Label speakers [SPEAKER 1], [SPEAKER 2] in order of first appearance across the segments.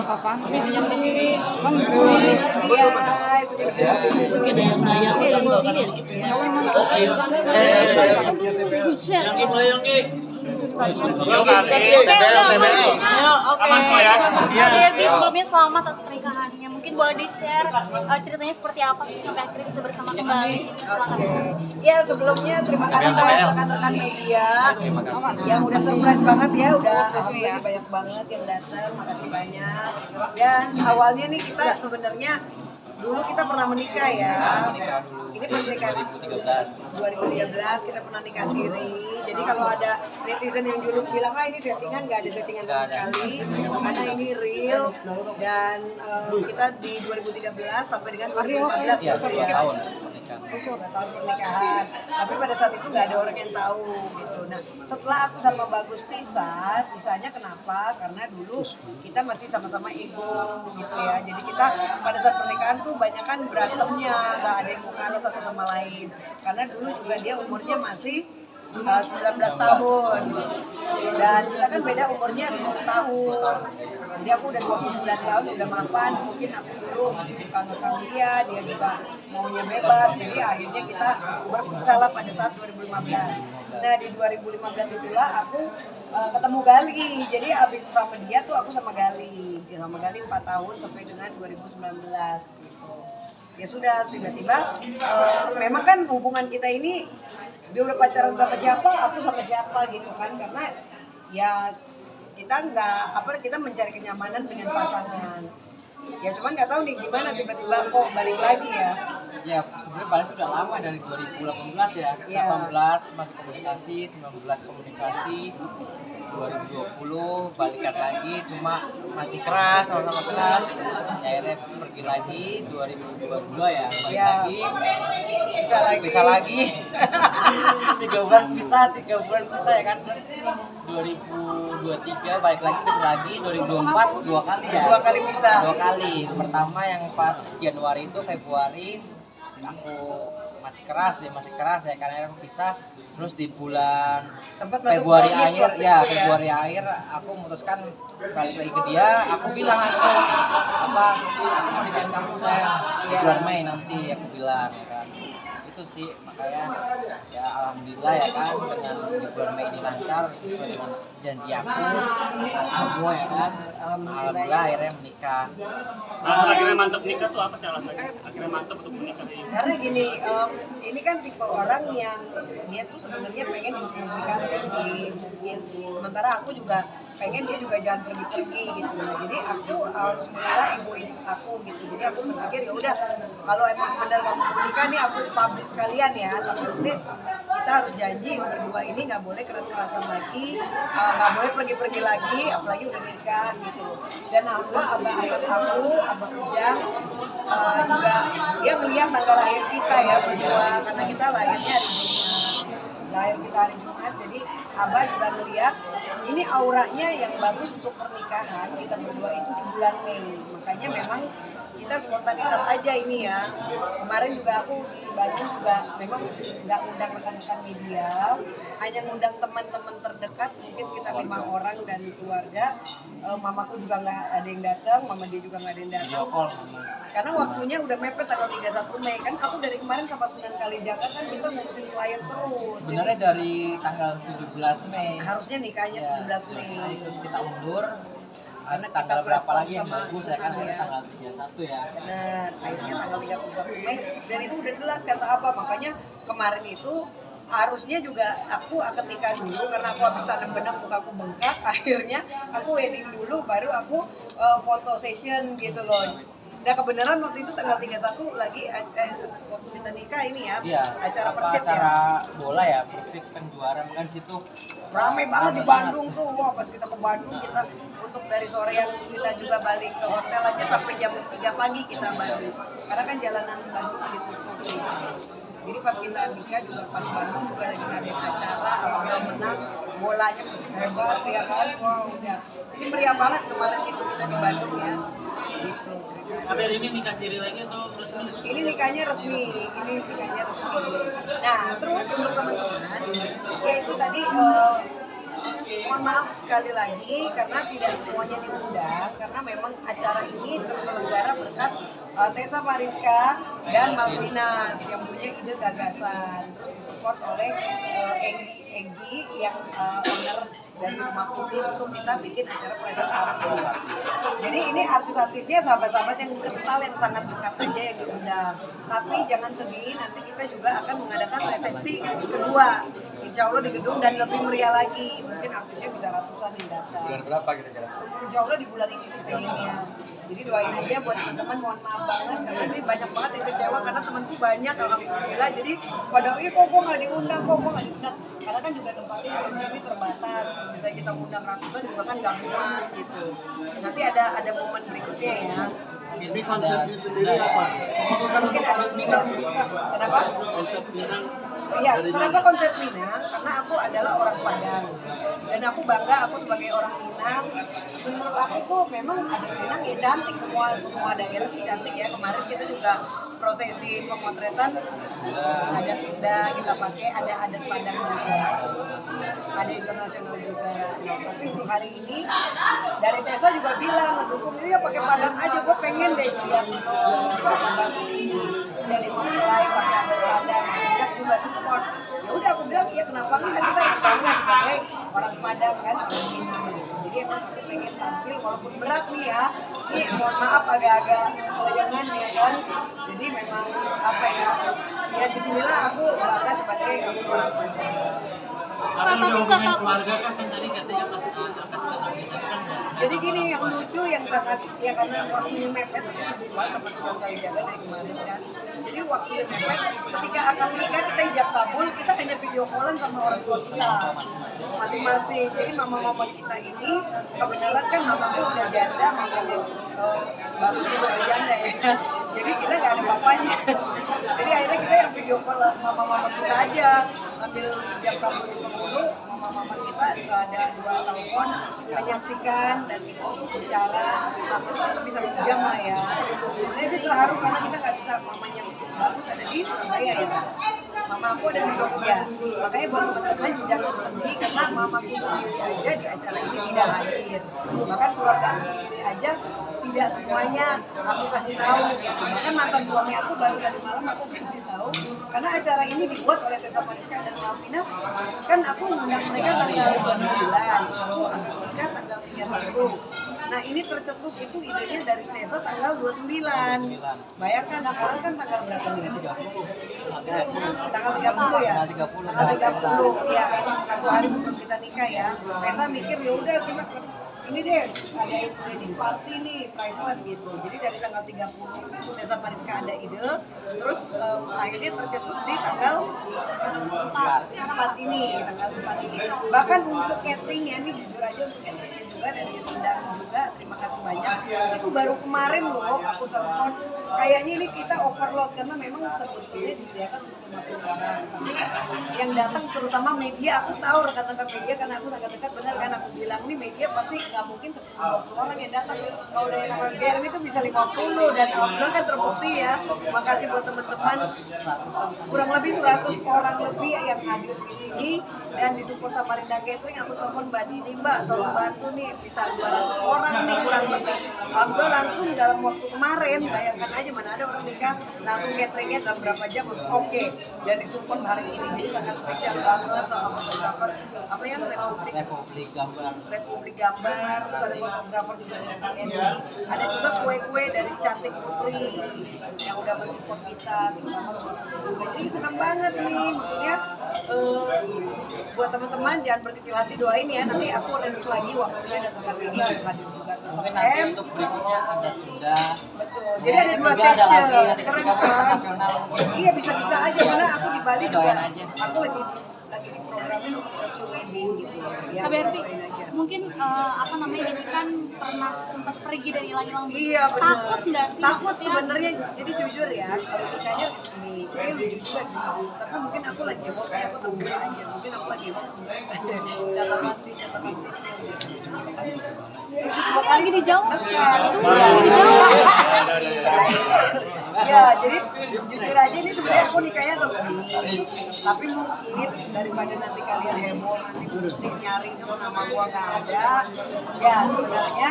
[SPEAKER 1] apaan?
[SPEAKER 2] Senyum sendiri.
[SPEAKER 1] Kan sendiri.
[SPEAKER 3] Iya, senyum-senyum di situ.
[SPEAKER 2] Mungkin ada yang layaknya kan di sini ya gitu.
[SPEAKER 1] Buset.
[SPEAKER 2] Yang melayang nih.
[SPEAKER 4] Oke,
[SPEAKER 5] Debbie sebelumnya selamat atas pernikahannya. Mungkin boleh di-share ceritanya seperti apa sih sampai akhirnya bisa bersama kembali. Silakan.
[SPEAKER 3] Ya sebelumnya terima kasih buat rekan-rekan media yang udah surprise banget ya, udah banyak banget yang datang, makasih banyak. Dan awalnya nih kita sebenarnya dulu kita pernah menikah ya. Ini pernikahan 2013 kita pernah nikah siri. Jadi kalau ada netizen yang dulu bilang ini settingan, nggak ada settingan sama sekali. Karena ini real dan kita di 2013 sampai dengan 2014
[SPEAKER 4] ya, 2 tahun
[SPEAKER 3] tahun pernikahan. Tapi pada saat itu nggak ada orang yang tahu gitu. Nah setelah aku sama Bagus pisahnya kenapa? Karena dulu kita masih sama-sama ego gitu ya. Jadi kita pada saat pernikahan tuh banyak kan berantemnya, nggak ada yang mau kalah satu sama lain. Karena dulu juga dia umurnya masih 19 tahun dan kita kan beda umurnya 10 tahun. Jadi aku udah 29 tahun, udah mapan. Mungkin aku dulu suka ngekang dia juga maunya bebas. Jadi akhirnya kita berpisah lah pada saat 2015. Nah di 2015 itulah aku ketemu Gali. Jadi abis sama dia tuh aku sama Gali. Sama Gali 4 tahun sampai dengan 2019 gitu. Ya sudah tiba-tiba memang kan hubungan kita ini dia udah pacaran sama siapa, aku sama siapa gitu kan, karena ya kita kita mencari kenyamanan dengan pasangan. Ya cuman nggak tahu nih gimana tiba-tiba kok balik lagi ya.
[SPEAKER 4] ya sebenarnya paling sudah lama dari 2018 ya. 18 masuk komunikasi, 19 komunikasi, 2020 balikan lagi, cuma masih keras, sama-sama keras. Akhirnya pergi lagi 2022 ya, balik lagi, bisa lagi. 3 bulan pisah ya kan. Terus 2023 balik lagi, bisa lagi. 2024 2 kali ya.
[SPEAKER 3] 2 kali pisah.
[SPEAKER 4] 2 kali. Pertama yang pas Januari itu, Februari aku masih keras ya, karena aku pisah. Terus di bulan Februari akhir aku memutuskan balik lagi ke dia. Aku bilang langsung mau nikahin kamu saya di bulan Mei nanti, aku bilang ya kan. Itu sih makanya ya alhamdulillah ya kan, dengan di bulan Mei ini lancar sesuai dengan janji aku ya kan. Alhamdulillah akhirnya menikah.
[SPEAKER 2] Alasan akhirnya mantap nikah tuh apa sih alasannya? Akhirnya mantap untuk menikah ini?
[SPEAKER 3] Karena gini, ini kan tipe orang yang dia tuh sebenarnya pengen komunikasi mungkin. Sementara aku juga pengen dia juga jangan pergi-pergi gitu. Nah, jadi aku harus mengalah egois aku gitu. Jadi aku berpikir ya udah, kalau emang benar kamu mau nikah nih aku publish sekalian ya. Tapi please kita harus janji berdua ini nggak boleh keras-kerasan lagi, nggak boleh pergi-pergi lagi, apalagi udah nikah gitu. Dan alhamdulillah abah Ujang juga dia melihat tanggal lahir kita ya berdua, karena kita lahirnya hari Jumat, jadi abah juga melihat ini auranya yang bagus untuk pernikahan kita berdua itu di bulan Mei. Makanya memang kita spontanitas aja ini ya. Kemarin juga aku di Bandung juga memang nggak ngundang rekan-rekan media, hanya ngundang teman-teman terdekat mungkin sekitar 5 orang dan keluarga. Mamaku juga nggak ada yang datang, mama dia juga nggak ada yang datang. Karena waktunya udah mepet tanggal 31 Mei kan. Aku dari kemarin sama Sunan Kalijaga kan kita ngurusin klien terus.
[SPEAKER 4] Sebenarnya dari tanggal 17 Mei
[SPEAKER 3] harusnya nikahnya 17 Mei.
[SPEAKER 4] Terus kita mundur.
[SPEAKER 3] Karena
[SPEAKER 4] tanggal
[SPEAKER 3] kita
[SPEAKER 4] berapa lagi yang
[SPEAKER 3] sama
[SPEAKER 4] bagus ya kan,
[SPEAKER 3] Sunan ya.
[SPEAKER 4] tanggal 31 ya.
[SPEAKER 3] Benar, akhirnya tanggal 31 Mei dan itu udah jelas kata apa. Makanya kemarin itu harusnya juga aku akan nikah dulu karena aku habis tanam benang mukaku bengkak. Akhirnya aku wedding dulu baru aku foto session gitu loh. Nah kebenaran waktu itu tanggal 31 lagi waktu kita nikah ini ya,
[SPEAKER 4] Iya,
[SPEAKER 3] acara Persib
[SPEAKER 4] acara
[SPEAKER 3] ya.
[SPEAKER 4] bola ya, Persib kan juara kan situ.
[SPEAKER 3] Rame banget di Bandung tuh. Wah, pas kita ke Bandung kita untuk dari sore yang kita juga balik ke hotel aja sampai jam 3 pagi kita balik. Karena kan jalanan Bandung ditutup gitu. Jadi pas kita nikah juga pas Bandung juga lagi ngadain acara, alhamdulillah menang, bolanya hebat ya kan. Wow, udah. Jadi meriah banget kemarin itu kita di Bandung ya. Gitu.
[SPEAKER 2] Kabar ini nikah siri lagi atau resmi?
[SPEAKER 3] Ini nikahnya resmi. Nah, terus untuk teman-teman, ya itu tadi mohon maaf sekali lagi karena tidak semuanya diundang karena memang acara ini terselenggara berkat Tessa Mariska dan Malvinas yang punya ide gagasan, terus disupport oleh Egi yang owner dari Rumah Putih untuk kita bikin acara private party. Jadi ini artis-artisnya sahabat-sahabat yang kental yang sangat dekat aja yang diundang. Tapi jangan sedih, nanti kita juga akan mengadakan resepsi kedua. Insya Allah di gedung dan lebih meriah lagi. Mungkin artisnya bisa ratusan yang datang.
[SPEAKER 6] Bulan berapa kira-kira?
[SPEAKER 3] Insya Allah di bulan ini sih pengennya. Jadi doain aja buat teman-teman, mohon maaf banget karena ini banyak banget yang kecewa karena temanku banyak alhamdulillah. Jadi pada kok gue nggak diundang, kok gue nggak diundang. Karena kan juga tempatnya di sini terbatas. Kalau misalnya kita undang ratusan juga kan nggak muat gitu. Nanti ada momen berikutnya ya.
[SPEAKER 6] Ini konsepnya sendiri apa?
[SPEAKER 3] Mungkin ada Minang. Kenapa?
[SPEAKER 6] Konsep Minang.
[SPEAKER 3] Iya, kenapa konsep Minang? Karena aku adalah orang Padang dan aku bangga aku sebagai orang Minang. Menurut aku tuh memang ada Minang ya cantik, semua daerah sih cantik ya. Kemarin kita juga prosesi pemotretan adat Sunda kita pakai, ada adat Padang juga, ada internasional juga. Nah, tapi untuk hari ini dari Tessa juga bilang mendukung iya pakai Padang aja, gue pengen deh lihat bagus ini dari mempelai pakai adat Padang. Kita juga support. Ya udah aku bilang iya kenapa enggak, kita harus bangga sebagai orang Padang kan. Jadi emang aku pengen tampil walaupun berat nih ya. Ini mohon maaf agak-agak kelayangan ya kan. Jadi memang apa ya disinilah aku bangga sebagai orang Padang.
[SPEAKER 1] Tapi kakak
[SPEAKER 6] Keluarga kan tadi katanya pas akan
[SPEAKER 3] Jadi gini yang lucu yang sangat ya karena waktunya mepet aku sibuk banget sama Sunan Kalijaga dari kemarin kan. Jadi waktunya mepet ketika akan nikah kita ijab kabul kita hanya video callan sama orang tua kita masing-masing. Jadi mama-mama kita ini kebenaran kan mamaku udah janda, mamanya bagus juga udah janda ya. Jadi kita nggak ada bapaknya. Jadi akhirnya kita yang video call mama-mama kita aja ambil ijab kabul dulu. Mama kita ada 2 telepon menyaksikan dan ibu bicara sampai bisa 2 jam lah ya. Ini sih terharu karena kita nggak bisa, mamanya bagus ada di Surabaya ya. Mama aku ada di Jogja. Makanya buat teman-teman jangan sedih karena mamaku sendiri aja di acara ini tidak hadir. Bahkan keluarga aku sendiri aja tidak semuanya aku kasih tahu gitu. Bahkan mantan suami aku baru tadi malam aku kasih tahu karena acara ini dibuat oleh Tessa Mariska dan Malvinas. Kan aku ngundang mereka tanggal 29, aku akan nikah tanggal 31. Nah ini tercetus itu idenya dari Tessa tanggal 29. Bayangkan sekarang kan tanggal berapa nih? Tanggal 30 ya? Tanggal 30, iya kan 1 hari sebelum kita nikah ya. Tessa mikir ya udah kita ini deh adain wedding party nih private gitu. Jadi dari tanggal 30 Tessa Mariska ada ide, terus akhirnya tercetus di tanggal 4 ini, tanggal 4 ini. Bahkan untuk cateringnya nih jujur aja untuk cateringnya juga dari undang juga terima kasih banyak. Itu baru kemarin loh aku telepon. Kayaknya ini kita overload karena memang sebetulnya disediakan untuk 50 orang. Tapi yang datang terutama media, aku tahu rekan-rekan media karena aku sangat dekat, benar kan aku bilang nih media pasti nggak mungkin 10-20 orang yang datang. Kalau dari nama BRM itu bisa 50 dan alhamdulillah kan terbukti ya. Makasih buat teman-teman. Kurang lebih 100 orang lebih yang hadir di sini dan disupport sama Rinda Catering. Aku telepon Mbak Dini, Mbak tolong bantu nih bisa 200 orang nih kurang lebih. Alhamdulillah langsung dalam waktu kemarin, bayangkan aja mana ada orang nikah langsung cateringnya dalam berapa jam untuk oke dan disupport hari ini. Jadi sangat spesial banget sama fotografer apa yang Republik Gambar, terus ada fotografer juga dari TNI, ada juga kue-kue dari Cantik Putri yang udah mensupport kita terutama. Jadi senang banget nih, maksudnya buat teman-teman jangan berkecil hati, doain ya nanti aku rilis lagi waktunya ada teman ini harus hadir juga.
[SPEAKER 4] Mungkin nanti untuk berikutnya ada Sunda.
[SPEAKER 3] Betul. Jadi ada 2 session. Keren kan? Iya bisa-bisa aja karena aku di Bali juga. Aku lagi diprogramin untuk virtual wedding gitu. Ya,
[SPEAKER 1] KBRI.
[SPEAKER 3] doain aja.
[SPEAKER 5] mungkin apa namanya ini kan pernah sempat pergi dan hilang-hilang begitu.
[SPEAKER 3] Iya benar.
[SPEAKER 5] Takut nggak sih?
[SPEAKER 3] Takut
[SPEAKER 5] maksudnya?
[SPEAKER 3] sebenarnya. Jadi jujur ya, kalau nikahnya resmi, ini lucu juga sih. Tapi mungkin aku lagi hobi, aku terbuka aja. Mungkin aku lagi hobi. Catatan
[SPEAKER 5] Lagi di Jawa.
[SPEAKER 3] Lagi di Jawa. Ya, jadi jujur aja ini sebenarnya aku nikahnya resmi. Tapi mungkin daripada nanti kalian heboh, nanti pusing nyari dong nama gua nggak ada. Ya sebenarnya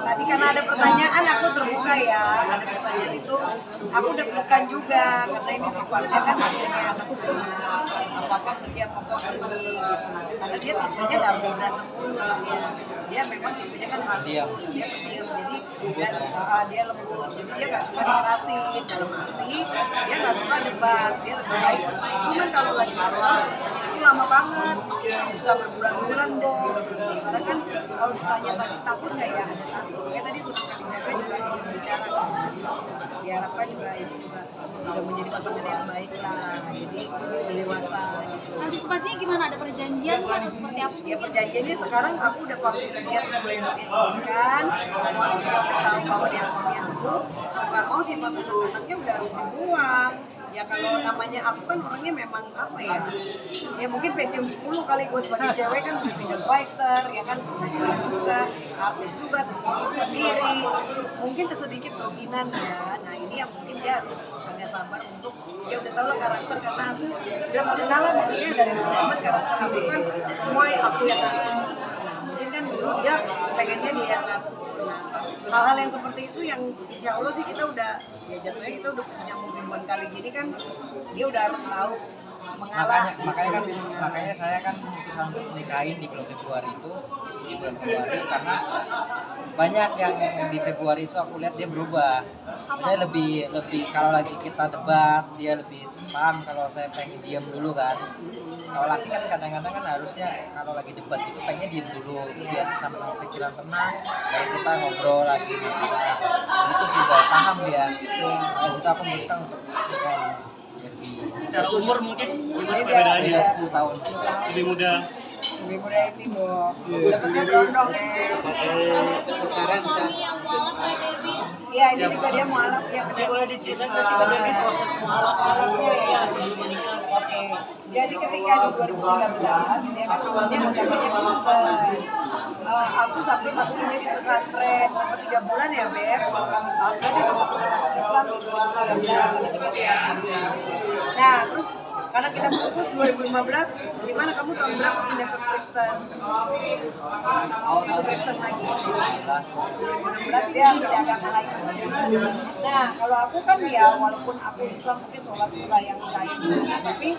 [SPEAKER 3] tadi karena ada pertanyaan aku terbuka ya. Ada pertanyaan itu aku udah pelukan juga karena ini sifatnya kan akhirnya anak apa pergi apa pergi gitu. Karena dia tipenya nggak mau berantem mulu sama dia. Dia memang tipenya kan halus, dia pendiam jadi dia lembut, jadi dia nggak suka dikerasin dalam arti dia nggak suka debat, dia lebih baik bermain. Cuman kalau lagi masalah itu lama banget, bisa berbulan-bulan dong. Karena kan kalau ditanya tadi takut nggak ya, ada takut. Kayak tadi sudah ketiga juga ingin bicara. Diharapkan juga ini juga udah menjadi pasangan yang baik lah, jadi dewasa gitu.
[SPEAKER 5] Antisipasinya gimana? Ada perjanjian nggak atau seperti apa?
[SPEAKER 3] Ya perjanjiannya sekarang aku udah publish dia sesuai yang dia inginkan. Semua juga udah tahu bahwa dia suami aku. Nggak mau sifat anak-anaknya udah harus dibuang. Ya kalau namanya aku kan orangnya memang apa ya mungkin Pentium 10 kali gue sebagai cewek kan freedom fighter, ya kan pengajaran juga, artis juga, semua itu sendiri. Mungkin sedikit dominan ya. Nah ini yang mungkin dia harus agak sabar untuk dia udah tahu lah karakter karena aku udah kenal lah maksudnya dari pertama karakter aku kan semua aku yang ngatur. Nah mungkin kan dulu dia pengennya dia yang ngatur. Nah hal-hal yang seperti itu yang insya Allah sih kita udah ya jatuhnya kita udah punya momen kali gini kan dia udah harus tahu mengalah.
[SPEAKER 4] Makanya saya kan memutuskan untuk nikahin di bulan Februari itu, di bulan Februari karena banyak yang di Februari itu aku lihat dia berubah. Dia lebih kalau lagi kita debat dia lebih paham. Kalau saya pengen diam dulu kan. Kalau laki kan kadang-kadang kan harusnya kalau lagi debat itu pengennya diam dulu biar sama-sama pikiran tenang. Baru kita ngobrol lagi masalah. Itu sudah paham dia. Dari situ aku memutuskan untuk nikahin.
[SPEAKER 2] Secara umur mungkin gimana
[SPEAKER 3] Beda.
[SPEAKER 2] perbedaannya?
[SPEAKER 4] Beda 10 tahun.
[SPEAKER 2] Lebih muda.
[SPEAKER 3] Lebih muda ini dong.
[SPEAKER 6] Iya,
[SPEAKER 3] Dapetnya
[SPEAKER 6] sendiri.
[SPEAKER 3] berondong ya.
[SPEAKER 6] Pakai sekarang
[SPEAKER 5] Suami yang mualaf kayak Derby.
[SPEAKER 3] Iya ini juga dia mualaf ya.
[SPEAKER 2] Dia boleh diceritain nggak sih tapi proses
[SPEAKER 3] Mualafnya ya. Oke. Jadi ketika di 2013 dia kan awalnya agamanya Kristen. Aku sampai masukinnya di pesantren sampai 3 bulan ya Beb. Aku dia sempat masuk Islam di 2013. Nah terus karena kita putus 2015, gimana kamu tahun berapa pindah ke Kristen? Itu Kristen lagi. 2016 dia pindah agama lain. Nah kalau aku kan ya walaupun aku Islam mungkin sholat juga yang lain juga, tapi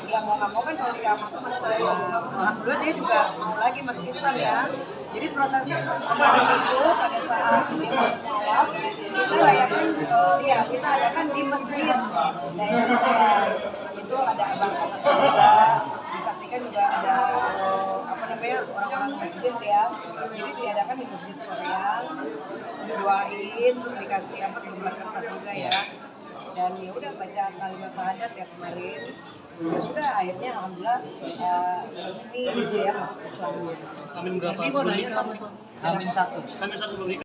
[SPEAKER 3] ya mau nggak mau kan kalau nikah sama teman alhamdulillah dia juga mau lagi masuk Islam ya. Jadi proses kemarin itu pada saat dia mualaf kita rayakan kita adakan di masjid daerah itu ada abang juga disaksikan juga ada orang-orang masjid ya. Jadi diadakan di masjid Soreang, didoain terus dikasih selembar kertas juga ya. Dan ya udah baca kalimat syahadat ya kemarin. Ya sudah akhirnya alhamdulillah resmi gitu ya masuk Islam.
[SPEAKER 2] Amin berapa sebelum nikah?
[SPEAKER 4] Amin 1.
[SPEAKER 2] Kami sebelum nikah.